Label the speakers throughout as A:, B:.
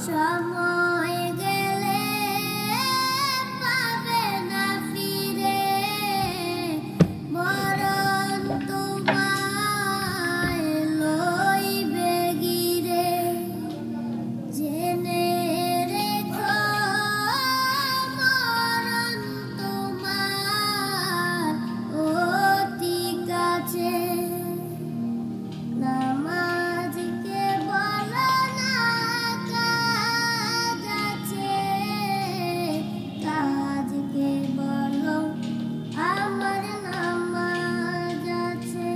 A: সময় গেলে পাবে না ফিরে, মরণ তোমায় লইবে গিরে। জেনে রেখো মরণ তোমার অতি কাছে। নামাজকে বলো না কাজ আছে, কাজকে বলো আমার নামাজ আছে।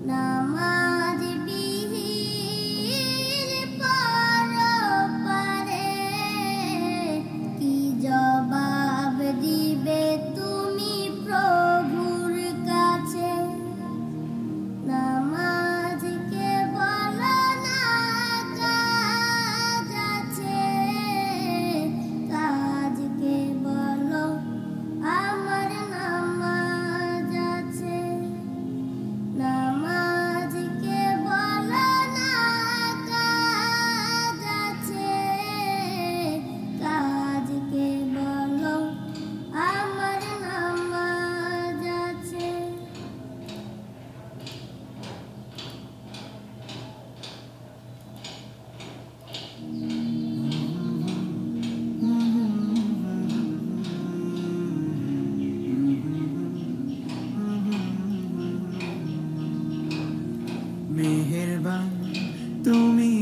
A: নামাজ বিহীন পরপারে কি জবাব দিবে তুমি প্রভুর কাছে। নামাজকে বলো না কাজ আছে, কাজকে বলো আমার নামাজ আছে। নামাজকে বলো না কাজ আছে, কাজকে বলো আমার নামাজ আছে।
B: মেহেরবান তুমি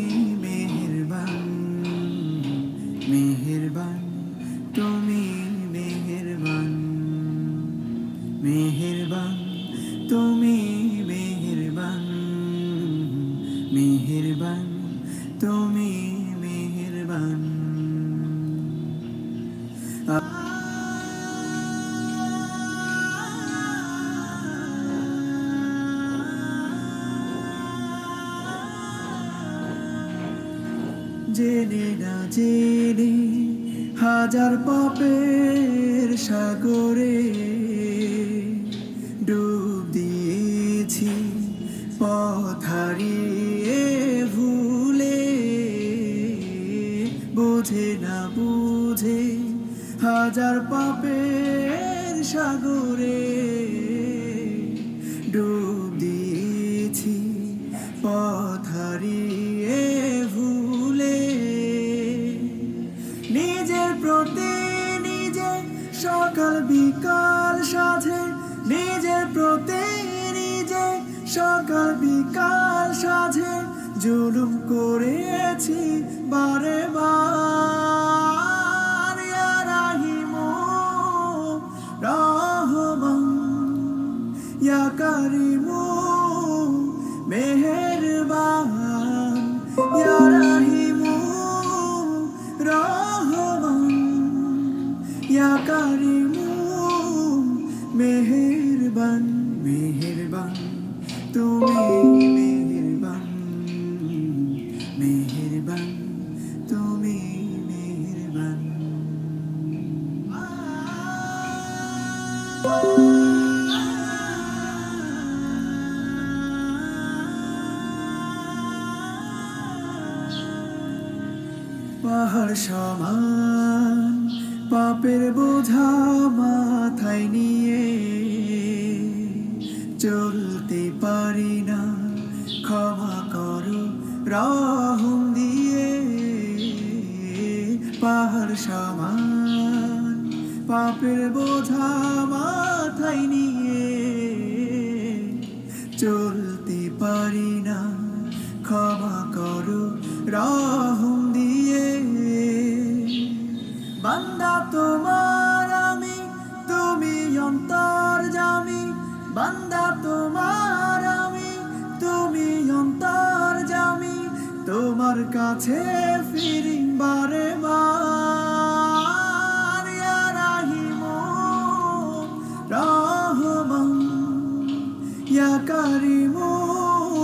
B: মেহেরবান, মেহেরবান তুমি মেহেরবান, মেহেরবান তুমি মেহেরবান, মেহেরবান তুমি মেহেরবান। জেনে না জেনে হাজার পাপের সাগরে ডুব দিয়েছি, পথ হারিয়ে ভুলে। বোঝে না বুঝে হাজার পাপের সাগরে ডুব দিয়েছি, পথ হারিয়ে ভুলে। নিজের প্রতি নিজে সকাল বিকাল সাধে, নিজের প্রতি নিজে সকাল বিকাল সাধে জুলুম করেছি বারে বার। ইয়া রাহিমু রহমান, ইয়া কারিমু মেহেরবান, ইয়া রাহিমু রহমান, ইয়া কারিমু মেহেরবান। মেহেরবান তুমি মেহেরবান, মেহেরবান তুমি মেহেরবান। পাহাড় সমান পাপের বোঝা মাথায় নিয়ে চলতে পারি না, ক্ষমা করো রহম দিয়ে। পাহাড় সমান পাপের বোঝা মাথায় নিয়ে চলতে পারি না, ক্ষমা করো রহম দিয়ে। বান্দা তোমার আমি, তুমি অন্তর্যামী। বান্দা তোমার আমি, তুমি অন্তর্যামী। তোমার কাছে ফিরি বারে বার।